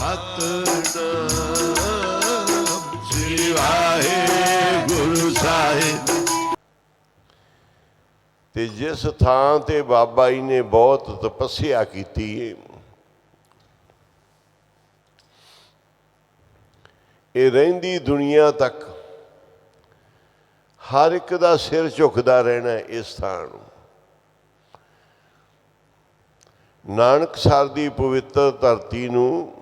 ਸਤਿਨਾਮ ਸ੍ਰੀ ਵਾਹਿਗੁਰੂ ਸਾਹਿਬ। ਤੇ ਜਿਸ ਥਾਂ ਤੇ ਬਾਬਾ ਜੀ ਨੇ ਬਹੁਤ ਤਪੱਸਿਆ ਕੀਤੀ ਹੈ, ਇਹ ਰਹਿੰਦੀ ਦੁਨੀਆ ਤੱਕ ਹਰ ਇੱਕ ਦਾ ਸਿਰ ਝੁਕਦਾ ਰਹਿਣਾ ਇਸ ਥਾਂ ਨੂੰ। ਨਾਨਕਸਰ ਦੀ ਪਵਿੱਤਰ ਧਰਤੀ ਨੂੰ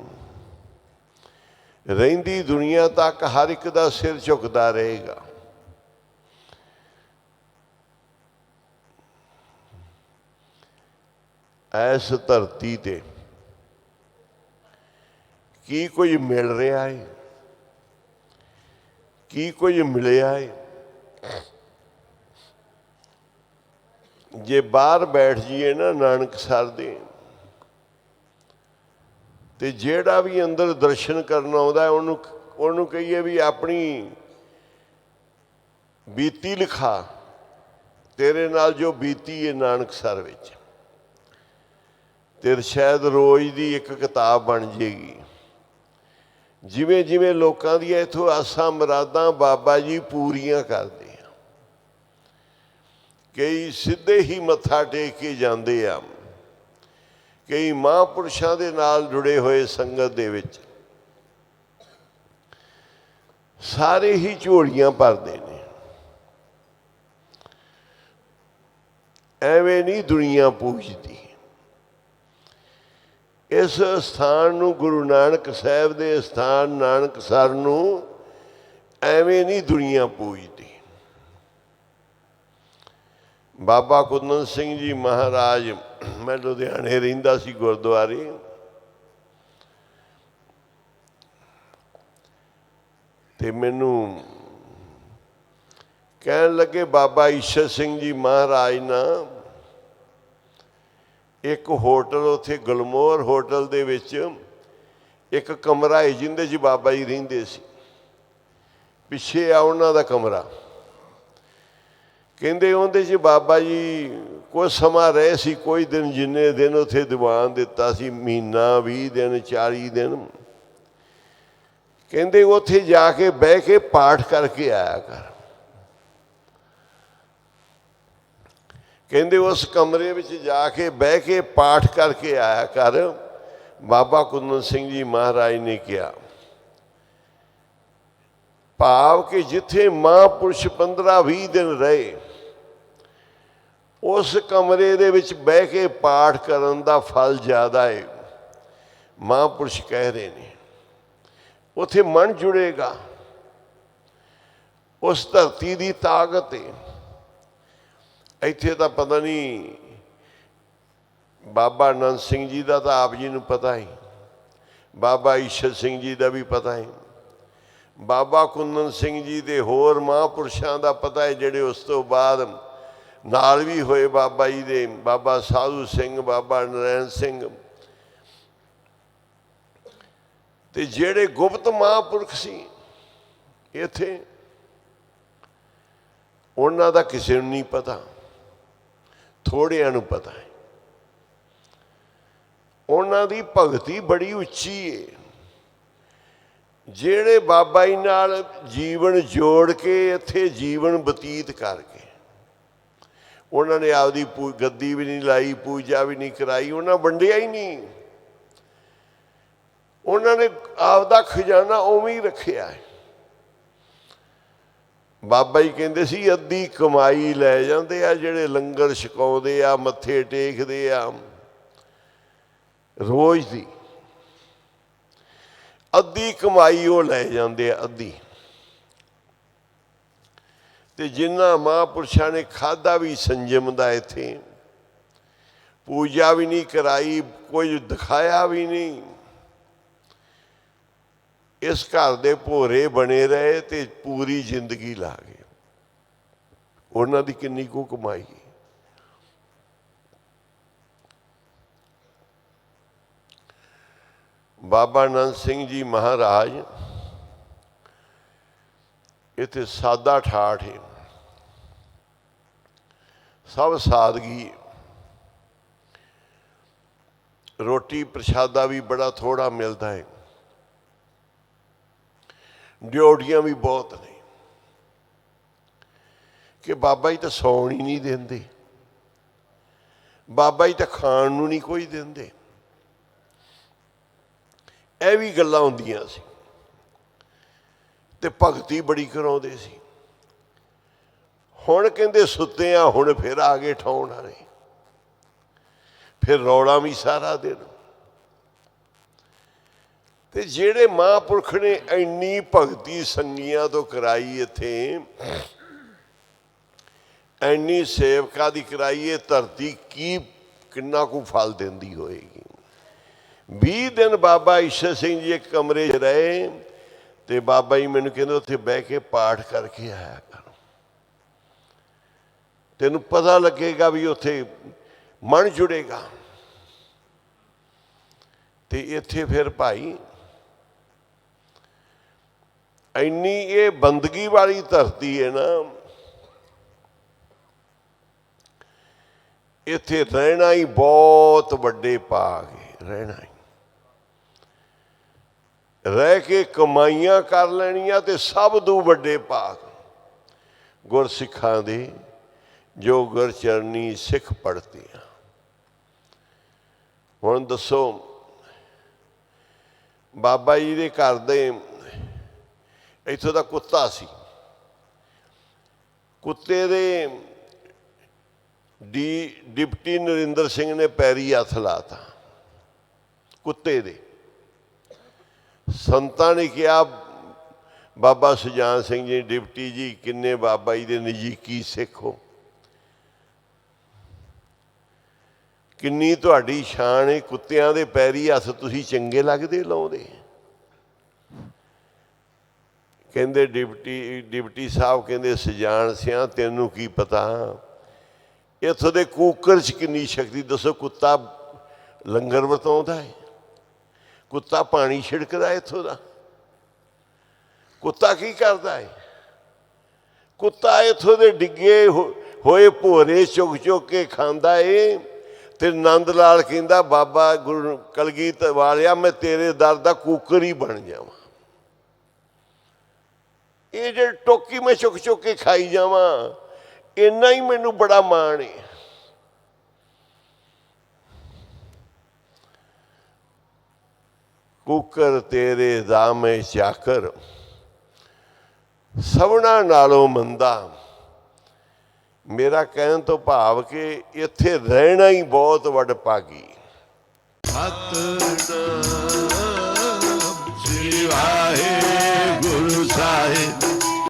ਰਹਿੰਦੀ ਦੁਨੀਆ ਤੱਕ ਹਰ ਇੱਕ ਦਾ ਸਿਰ ਝੁਕਦਾ ਰਹੇਗਾ। ਇਸ ਧਰਤੀ ਤੇ ਕੀ ਕੁਝ ਮਿਲ ਰਿਹਾ ਹੈ, ਕੀ ਕੁਝ ਮਿਲਿਆ ਹੈ। ਜੇ ਬਾਹਰ ਬੈਠ ਜਾਈਏ ਨਾ ਨਾਨਕਸਰ ਦੇ, ਤੇ ਜਿਹੜਾ ਵੀ ਅੰਦਰ ਦਰਸ਼ਨ ਕਰਨ ਆਉਂਦਾ ਉਹਨੂੰ ਕਹੀਏ ਵੀ ਆਪਣੀ ਬੀਤੀ ਲਿਖਾ, ਤੇਰੇ ਨਾਲ ਜੋ ਬੀਤੀ ਹੈ ਨਾਨਕਸਰ ਵਿੱਚ, ਤੇ ਸ਼ਾਇਦ ਰੋਜ਼ ਦੀ ਇੱਕ ਕਿਤਾਬ ਬਣ ਜੇਗੀ। ਜਿਵੇਂ ਜਿਵੇਂ ਲੋਕਾਂ ਦੀਆਂ ਇੱਥੋਂ ਆਸਾਂ ਮੁਰਾਦਾਂ ਬਾਬਾ ਜੀ ਪੂਰੀਆਂ ਕਰਦੇ ਆ। ਕਈ ਸਿੱਧੇ ਹੀ ਮੱਥਾ ਟੇਕ ਕੇ ਜਾਂਦੇ ਆ, ਕਈ ਮਹਾਂਪੁਰਸ਼ਾਂ ਦੇ ਨਾਲ ਜੁੜੇ ਹੋਏ ਸੰਗਤ ਦੇ ਵਿੱਚ ਸਾਰੇ ਹੀ ਝੋਲੀਆਂ ਭਰਦੇ ਨੇ। ਐਵੇਂ ਨਹੀਂ ਦੁਨੀਆ ਪੂਜਦੀ। ਇਸ ਸਥਾਨ ਨੂੰ, ਗੁਰੂ ਨਾਨਕ ਸਾਹਿਬ ਦੇ ਸਥਾਨ ਨਾਨਕਸਰ ਨੂੰ ਐਵੇਂ ਨਹੀਂ ਦੁਨੀਆ ਪੂਜਦੀ। ਬਾਬਾ ਕੁੰਦਨ ਸਿੰਘ ਜੀ ਮਹਾਰਾਜ, ਮੈਂ ਲੁਧਿਆਣੇ ਰਹਿੰਦਾ ਸੀ ਗੁਰਦੁਆਰੇ, ਤੇ ਮੈਨੂੰ ਕਹਿਣ ਲੱਗੇ ਬਾਬਾ ਈਸ਼ਰ ਸਿੰਘ ਜੀ ਮਹਾਰਾਜ ਨਾ ਇੱਕ ਹੋਟਲ ਉੱਥੇ ਗੁਲਮੋਹਰ ਹੋਟਲ ਦੇ ਵਿੱਚ ਇੱਕ ਕਮਰਾ ਹੈ ਜਿਹਦੇ 'ਚ ਬਾਬਾ ਜੀ ਰਹਿੰਦੇ ਸੀ। ਪਿੱਛੇ ਆ ਉਹਨਾਂ ਦਾ ਕਮਰਾ। ਕਹਿੰਦੇ ਉਹਦੇ 'ਚ ਬਾਬਾ ਜੀ ਕੁਛ ਸਮਾਂ ਰਹੇ ਸੀ, ਕੋਈ ਦਿਨ, ਜਿੰਨੇ ਦਿਨ ਉੱਥੇ ਦੀਵਾਨ ਦਿੱਤਾ ਸੀ, ਮਹੀਨਾ, 20 ਦਿਨ, 40 ਦਿਨ। ਕਹਿੰਦੇ ਉੱਥੇ ਜਾ ਕੇ ਬਹਿ ਕੇ ਪਾਠ ਕਰਕੇ ਆਇਆ ਕਰ। ਕਹਿੰਦੇ ਉਸ ਕਮਰੇ ਵਿੱਚ ਜਾ ਕੇ ਬਹਿ ਕੇ ਪਾਠ ਕਰਕੇ ਆਇਆ ਕਰ। ਬਾਬਾ ਕੁੰਦਨ ਸਿੰਘ ਜੀ ਮਹਾਰਾਜ ਨੇ ਕਿਹਾ, ਭਾਵ ਕਿ ਜਿੱਥੇ ਮਹਾਂਪੁਰਸ਼ 15-20 ਦਿਨ ਰਹੇ, ਉਸ ਕਮਰੇ ਦੇ ਵਿੱਚ ਬਹਿ ਕੇ ਪਾਠ ਕਰਨ ਦਾ ਫਲ ਜ਼ਿਆਦਾ ਹੈ। ਮਹਾਂਪੁਰਸ਼ ਕਹਿ ਰਹੇ ਨੇ ਉੱਥੇ ਮਨ ਜੁੜੇਗਾ। ਉਸ ਧਰਤੀ ਦੀ ਤਾਕਤ ਹੈ। ਇੱਥੇ ਤਾਂ ਪਤਾ ਨਹੀਂ, ਬਾਬਾ ਆਨੰਦ ਸਿੰਘ ਜੀ ਦਾ ਤਾਂ ਆਪ ਜੀ ਨੂੰ ਪਤਾ ਹੈ, ਬਾਬਾ ਈਸ਼ਰ ਸਿੰਘ ਜੀ ਦਾ ਵੀ ਪਤਾ ਹੈ, ਬਾਬਾ ਕੁੰਦਨ ਸਿੰਘ ਜੀ ਦੇ ਹੋਰ ਮਹਾਂਪੁਰਸ਼ਾਂ ਦਾ ਪਤਾ ਹੈ ਜਿਹੜੇ ਉਸ ਤੋਂ ਬਾਅਦ ਨਾਲ ਵੀ ਹੋਏ ਬਾਬਾ ਜੀ ਦੇ, ਬਾਬਾ ਸਾਧੂ ਸਿੰਘ, ਬਾਬਾ ਨਰੈਣ ਸਿੰਘ, ਤੇ ਜਿਹੜੇ ਗੁਪਤ ਮਹਾਂਪੁਰਖ ਸੀ ਇੱਥੇ, ਉਹਨਾਂ ਦਾ ਕਿਸੇ ਨੂੰ ਨਹੀਂ ਪਤਾ, ਥੋੜਿਆਂ ਨੂੰ ਪਤਾ ਹੈ। ਉਹਨਾਂ ਦੀ ਭਗਤੀ ਬੜੀ ਉੱਚੀ ਹੈ। ਜਿਹੜੇ ਬਾਬਾ ਜੀ ਨਾਲ ਜੀਵਨ ਜੋੜ ਕੇ ਇੱਥੇ ਜੀਵਨ ਬਤੀਤ ਕਰਕੇ, ਉਹਨਾਂ ਨੇ ਆਪਦੀ ਗੱਦੀ ਵੀ ਨਹੀਂ ਲਾਈ, ਪੂਜਾ ਵੀ ਨਹੀਂ ਕਰਾਈ, ਉਹਨਾਂ ਵੰਡਿਆ ਹੀ ਨਹੀਂ। ਉਹਨਾਂ ਨੇ ਆਪਦਾ ਖਜ਼ਾਨਾ ਉਵੇਂ ਹੀ ਰੱਖਿਆ ਹੈ। ਬਾਬਾ ਜੀ ਕਹਿੰਦੇ ਸੀ ਅੱਧੀ ਕਮਾਈ ਲੈ ਜਾਂਦੇ ਆ ਜਿਹੜੇ ਲੰਗਰ ਛਕਾਉਂਦੇ ਆ, ਮੱਥੇ ਟੇਕਦੇ ਆ, ਰੋਜ਼ ਦੀ ਅੱਧੀ ਕਮਾਈ ਉਹ ਲੈ ਜਾਂਦੇ ਆ, ਅੱਧੀ। ਤੇ ਜਿਨ੍ਹਾਂ ਮਹਾਂਪੁਰਸ਼ਾਂ ਨੇ ਖਾਧਾ ਵੀ ਸੰਜਮ ਦਾ, ਇੱਥੇ ਪੂਜਾ ਵੀ ਨਹੀਂ ਕਰਾਈ, ਕੁਝ ਦਿਖਾਇਆ ਵੀ ਨਹੀਂ, ਇਸ ਘਰ ਦੇ ਭੋਰੇ ਬਣੇ ਰਹੇ ਤੇ ਪੂਰੀ ਜ਼ਿੰਦਗੀ ਲਾ ਗਏ। ਉਹਨਾਂ ਦੀ ਕਿੰਨੀ ਕੁ ਕਮਾਈ। ਬਾਬਾ ਆਨੰਦ ਸਿੰਘ ਜੀ ਮਹਾਰਾਜ ਇੱਥੇ ਸਾਦਾ ਠਾਠ ਹੈ, ਸਭ ਸਾਦਗੀ। ਰੋਟੀ ਪ੍ਰਸ਼ਾਦਾ ਵੀ ਬੜਾ ਥੋੜਾ ਮਿਲਦਾ ਹੈ। ਡਿਊਟੀਆਂ ਵੀ ਬਹੁਤ ਨੇ ਕਿ ਬਾਬਾ ਜੀ ਤਾਂ ਸੌਣ ਹੀ ਨਹੀਂ ਦਿੰਦੇ, ਬਾਬਾ ਜੀ ਤਾਂ ਖਾਣ ਨੂੰ ਨਹੀਂ ਕੋਈ ਦਿੰਦੇ। ਇਹ ਵੀ ਗੱਲਾਂ ਹੁੰਦੀਆਂ ਸੀ ਤੇ ਭਗਤੀ ਬੜੀ ਕਰਾਉਂਦੇ ਸੀ। ਹੁਣ ਕਹਿੰਦੇ ਸੁੱਤੇ ਆ, ਹੁਣ ਫਿਰ ਆ ਗਏ ਠਾਉਣ ਵਾਲੇ, ਫਿਰ ਰੌਲਾ ਵੀ ਸਾਰਾ ਦਿਨ। ਤੇ ਜਿਹੜੇ ਮਹਾਂਪੁਰਖ ਨੇ ਇੰਨੀ ਭਗਤੀ ਸੰਗੀਆਂ ਤੋਂ ਕਰਾਈ, ਇੱਥੇ ਇੰਨੀ ਸੇਵਕਾਂ ਦੀ ਕਰਾਈ, ਇਹ ਧਰਤੀ ਕੀ ਕਿੰਨਾ ਕੁ ਫਲ ਦਿੰਦੀ ਹੋਏਗੀ। 20 ਦਿਨ ਬਾਬਾ ਈਸ਼ਰ ਸਿੰਘ ਜੀ ਇੱਕ ਕਮਰੇ 'ਚ ਰਹੇ ਤੇ ਬਾਬਾ ਜੀ ਮੈਨੂੰ ਕਹਿੰਦੇ ਉੱਥੇ ਬਹਿ ਕੇ ਪਾਠ ਕਰਕੇ ਆਇਆ ਕਰ, ਤੈਨੂੰ ਪਤਾ ਲੱਗੇਗਾ ਵੀ ਉੱਥੇ ਮਨ ਜੁੜੇਗਾ। ਤੇ ਇੱਥੇ ਫਿਰ ਭਾਈ ਇੰਨੀ ਇਹ ਬੰਦਗੀ ਵਾਲੀ ਧਰਤੀ ਹੈ ਨਾ, ਇੱਥੇ ਰਹਿਣਾ ਹੀ ਬਹੁਤ ਵੱਡੇ ਭਾਗ ਹੈ। ਰਹਿਣਾ ਹੀ, ਰਹਿ ਕੇ ਕਮਾਈਆਂ ਕਰ ਲੈਣੀਆਂ ਤੇ ਸਭ ਤੋਂ ਵੱਡੇ ਭਾਗ ਗੁਰਸਿੱਖਾਂ ਦੇ, ਜੋ ਗੁਰਚਰਨੀ ਸਿੱਖ ਪੜ੍ਹਦੇ ਆ। ਹੁਣ ਦੱਸੋ, ਬਾਬਾ ਜੀ ਦੇ ਘਰ ਦੇ ਇੱਥੋਂ ਦਾ ਕੁੱਤਾ ਸੀ, ਕੁੱਤੇ ਦੇ ਡਿਪਟੀ ਨਰਿੰਦਰ ਸਿੰਘ ਨੇ ਪੈਰੀ ਹੱਥ ਲਾਤਾ ਕੁੱਤੇ ਦੇ। ਸੰਤਾਂ ਨੇ ਕਿਹਾ, ਬਾਬਾ ਸੁਜਾਨ ਸਿੰਘ ਜੀ ਡਿਪਟੀ ਜੀ, ਕਿੰਨੇ ਬਾਬਾ ਜੀ ਦੇ ਨਜ਼ਦੀਕੀ ਸਿੱਖ ਹੋ, ਕਿੰਨੀ ਤੁਹਾਡੀ ਸ਼ਾਨ ਹੈ, ਕੁੱਤਿਆਂ ਦੇ ਪੈਰੀ ਹੱਥ ਤੁਸੀਂ ਚੰਗੇ ਲੱਗਦੇ ਲਾਉਂਦੇ। ਕਹਿੰਦੇ ਡਿਪਟੀ ਸਾਹਿਬ ਕਹਿੰਦੇ, ਸੁਜਾਨ ਸਿਆਂ ਤੈਨੂੰ ਕੀ ਪਤਾ ਇੱਥੋਂ ਦੇ ਕੂਕਰ 'ਚ ਕਿੰਨੀ ਸ਼ਕਤੀ। ਦੱਸੋ, ਕੁੱਤਾ ਲੰਗਰ ਵਰਤਾਉਂਦਾ ਹੈ, ਕੁੱਤਾ ਪਾਣੀ ਛਿੜਕਦਾ ਇੱਥੋਂ ਦਾ, ਕੁੱਤਾ ਕੀ ਕਰਦਾ ਹੈ? ਕੁੱਤਾ ਇੱਥੋਂ ਦੇ ਡਿੱਗੇ ਹੋਏ ਭੋਰੇ ਚੁੱਕ ਚੁੱਕ ਕੇ ਖਾਂਦਾ ਏ। ਤੇ ਨੰਦ ਲਾਲ ਕਹਿੰਦਾ, ਬਾਬਾ ਗੁਰੂ ਕਲਗੀਧਰ ਵਾਲਿਆ, ਮੈਂ ਤੇਰੇ ਦਰ ਦਾ ਕੂਕਰ ਹੀ ਬਣ ਜਾਵਾਂ। ਇਹ ਜਿਹੜੇ ਟੋਕੀ ਮੈਂ ਚੁੱਕ ਚੁੱਕ ਕੇ ਖਾਈ ਜਾਵਾਂ, ਇੰਨਾ ਹੀ ਮੈਨੂੰ ਬੜਾ ਮਾਣ ਹੈ। ਕੂਕਰ ਤੇਰੇ ਦਾ ਮੈਂ ਚਾਕਰ, ਸਭਨਾ ਨਾਲੋਂ ਮੰਦਾ। ਮੇਰਾ ਕਹਿਣ ਤੋਂ ਭਾਵ ਕਿ ਇੱਥੇ ਰਹਿਣਾ ਹੀ ਬਹੁਤ ਵਡਭਾਗੀ। ਸਤਿਨਾਮ ਸ੍ਰੀ ਵਾਹਿਗੁਰੂ ਸਾਹਿਬ।